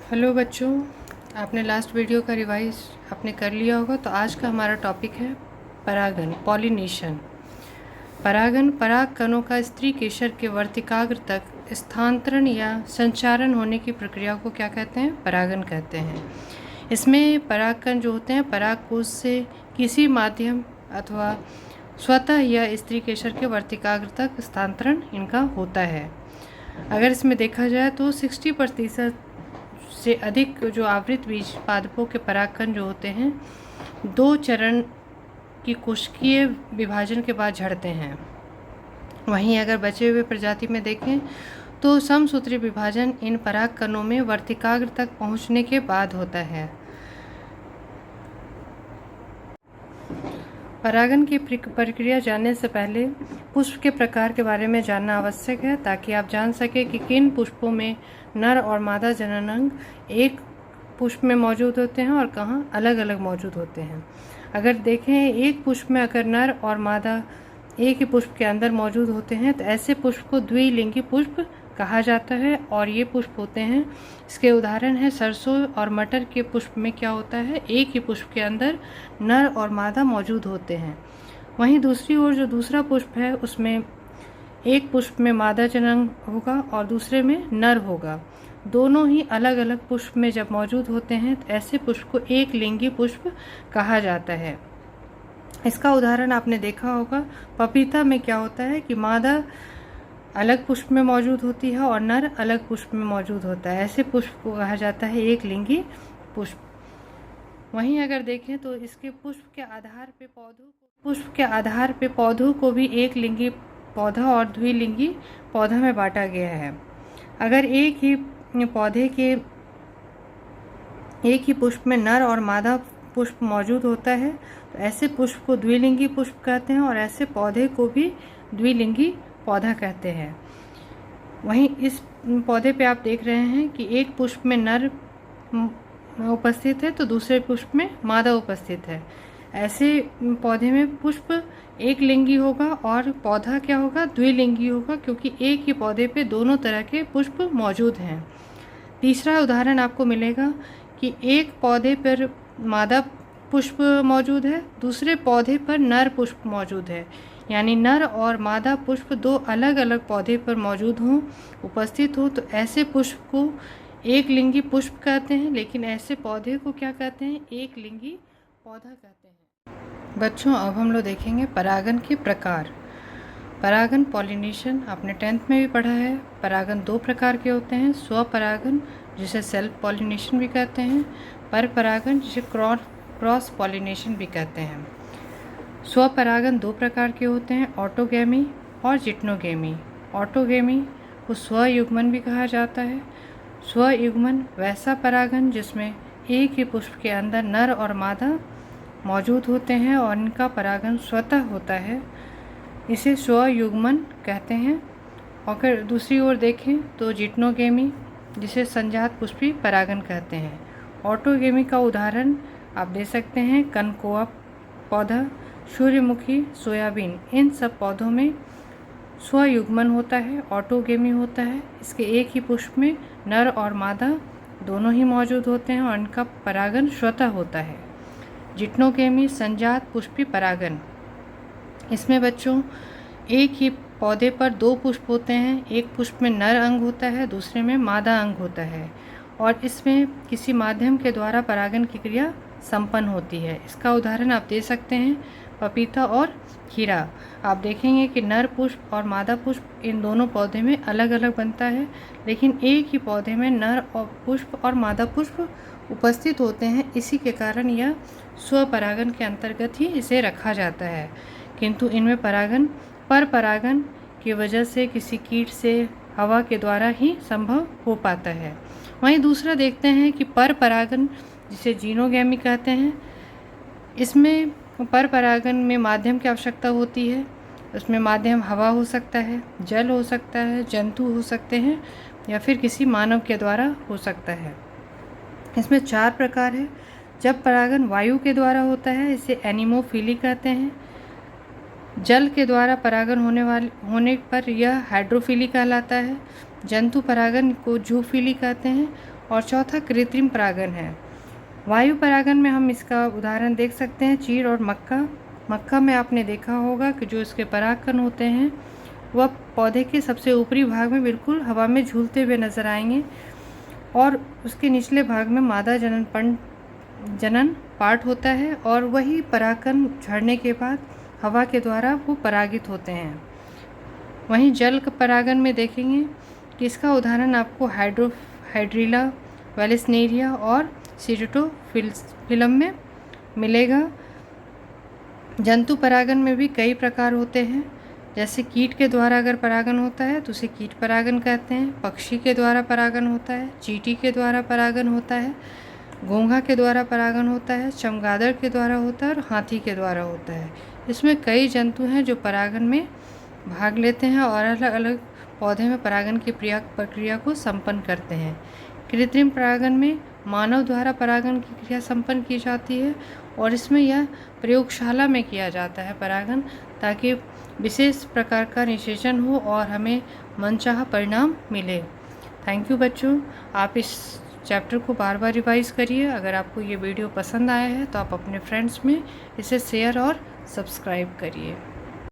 Hello बच्चों, आपने last video का रिवाइज आपने कर लिया होगा। तो आज का हमारा टॉपिक है परागन, पॉलिनेशन। परागन पराग कणों का स्त्री केशर के वर्तिकाग्र तक स्थानांतरण या संचारण होने की प्रक्रिया को क्या कहते हैं? परागन कहते हैं। इसमें परागकण जो होते हैं पराग कोश से किसी माध्यम अथवा स्वतः या स्त्री केशर के वर्तिकाग्र तक स्थानांतरण इनका होता है। अगर इसमें देखा जाए तो 60% से अधिक जो आवृत बीज पादपों के परागकण जो होते हैं 2 चरण की कोशिकीय विभाजन के बाद झड़ते हैं। वहीं अगर बचे हुए प्रजाति में देखें तो समसूत्री विभाजन इन परागकणों में वर्तिकाग्र तक पहुंचने के बाद होता है। परागन की प्रक्रिया जानने से पहले पुष्प के प्रकार के बारे में जानना आवश्यक है, ताकि आप जान सकें कि किन पुष्पों में नर और मादा जननांग एक पुष्प में मौजूद होते हैं और कहाँ अलग अलग मौजूद होते हैं। अगर देखें एक पुष्प में अगर नर और मादा एक ही पुष्प के अंदर मौजूद होते हैं तो ऐसे पुष्प को द्विलिंगी पुष्प कहा जाता है। और ये पुष्प होते हैं, इसके उदाहरण है सरसों और मटर के पुष्प में क्या होता है, एक ही पुष्प के अंदर नर और मादा मौजूद होते हैं। वहीं दूसरी ओर जो दूसरा पुष्प है उसमें एक पुष्प में मादा जननांग होगा और दूसरे में नर होगा। दोनों ही अलग अलग पुष्प में जब मौजूद होते हैं तो ऐसे पुष्प को एक लिंगी पुष्प कहा जाता है। इसका उदाहरण आपने देखा होगा, पपीता में क्या होता है कि मादा अलग पुष्प में मौजूद होती है और नर अलग पुष्प में मौजूद होता है। ऐसे पुष्प को कहा जाता है एक लिंगी पुष्प। वहीं अगर देखें तो इसके पुष्प के आधार पे पौधों को भी एक लिंगी पौधा और द्विलिंगी पौधा में बांटा गया है। अगर एक ही पौधे के एक ही पुष्प में नर और मादा पुष्प मौजूद होता है तो ऐसे पुष्प को द्विलिंगी पुष्प कहते हैं और ऐसे पौधे को भी द्विलिंगी पौधा कहते हैं। वहीं इस पौधे पे आप देख रहे हैं कि एक पुष्प में नर उपस्थित है तो दूसरे पुष्प में मादा उपस्थित है। ऐसे पौधे में पुष्प एक लिंगी होगा और पौधा क्या होगा, द्विलिंगी होगा, क्योंकि एक ही पौधे पे दोनों तरह के पुष्प मौजूद हैं। तीसरा उदाहरण आपको मिलेगा कि एक पौधे पर मादा पुष्प मौजूद है, दूसरे पौधे पर नर पुष्प मौजूद है। यानी नर और मादा पुष्प दो अलग अलग पौधे पर मौजूद हों, उपस्थित हो, तो ऐसे पुष्प को एक लिंगी पुष्प कहते हैं। लेकिन ऐसे पौधे को क्या कहते हैं, एक लिंगी पौधा कहते हैं। बच्चों, अब हम लोग देखेंगे परागन के प्रकार। परागन, पॉलिनेशन, आपने 10th में भी पढ़ा है। परागन 2 प्रकार के होते हैं, स्वपरागन जिसे सेल्फ पॉलिनेशन भी कहते हैं, पर परागन जिसे क्रॉस पॉलिनेशन भी कहते हैं। स्वपरागन 2 प्रकार के होते हैं, ऑटोगैमी और जिट्नोगैमी। ऑटोगैमी को स्वयुग्मन भी कहा जाता है। स्वयुग्मन वैसा परागन जिसमें एक ही पुष्प के अंदर नर और मादा मौजूद होते हैं और इनका परागन स्वतः होता है, इसे स्वयुग्मन कहते हैं। और अगर दूसरी ओर देखें तो जिट्नोगैमी जिसे संजात पुष्पी परागन कहते हैं। ऑटोगैमी का उदाहरण आप दे सकते हैं कनकोआ पौधा, सूर्यमुखी, सोयाबीन। इन सब पौधों में स्वयुग्मन होता है, ऑटोगैमी होता है। इसके एक ही पुष्प में नर और मादा दोनों ही मौजूद होते हैं और इनका परागन स्वतः होता है। जिट्नोगैमी संजात पुष्पी परागन, इसमें बच्चों एक ही पौधे पर 2 पुष्प होते हैं, एक पुष्प में नर अंग होता है, दूसरे में मादा अंग होता है और इसमें किसी माध्यम के द्वारा परागन की क्रिया संपन्न होती है। इसका उदाहरण आप दे सकते हैं पपीता और खीरा। आप देखेंगे कि नर पुष्प और मादा पुष्प इन दोनों पौधे में अलग अलग बनता है, लेकिन एक ही पौधे में नर और पुष्प और मादा पुष्प उपस्थित होते हैं। इसी के कारण यह स्वपरागन के अंतर्गत ही इसे रखा जाता है। किंतु इनमें परागन पर परागन की वजह से किसी कीट से हवा के द्वारा ही संभव हो पाता है। वहीं दूसरा देखते हैं कि पर परागन जिसे जीनोगैमी कहते हैं। इसमें पर परागन में माध्यम की आवश्यकता होती है। उसमें माध्यम हवा हो सकता है, जल हो सकता है, जंतु हो सकते हैं या फिर किसी मानव के द्वारा हो सकता है। इसमें 4 प्रकार है। जब परागन वायु के द्वारा होता है इसे एनिमोफिली कहते हैं। जल के द्वारा परागन होने पर यह हाइड्रोफिली कहलाता है। जंतु परागन को जूफिली कहते हैं और चौथा कृत्रिम परागण है। वायु परागण में हम इसका उदाहरण देख सकते हैं चीड़ और मक्का। मक्का में आपने देखा होगा कि जो इसके परागकण होते हैं वह पौधे के सबसे ऊपरी भाग में बिल्कुल हवा में झूलते हुए नजर आएंगे और उसके निचले भाग में मादा जनन पार्ट होता है और वही परागकण झड़ने के बाद हवा के द्वारा वो परागित होते हैं। वहीं जल परागण में देखेंगे कि इसका उदाहरण आपको हाइड्रिला, वेलेस्नेरिया और सीरोटोफिलम में मिलेगा। जंतु परागण में भी कई प्रकार होते हैं, जैसे कीट के द्वारा अगर परागण होता है तो उसे कीट परागण कहते हैं। पक्षी के द्वारा परागण होता है, चींटी के द्वारा परागण होता है, घोंघा के द्वारा परागण होता है, चमगादड़ के द्वारा होता है और हाथी के द्वारा होता है। इसमें कई जंतु हैं जो परागण में भाग लेते हैं और अलग अलग पौधे में परागण की प्रक्रिया को संपन्न करते हैं। कृत्रिम परागण में मानव द्वारा परागण की क्रिया संपन्न की जाती है और इसमें यह प्रयोगशाला में किया जाता है परागण, ताकि विशेष प्रकार का निषेचन हो और हमें मनचाहा परिणाम मिले। थैंक यू बच्चों, आप इस चैप्टर को बार बार रिवाइज करिए। अगर आपको ये वीडियो पसंद आया है तो आप अपने फ्रेंड्स में इसे शेयर और सब्सक्राइब करिए।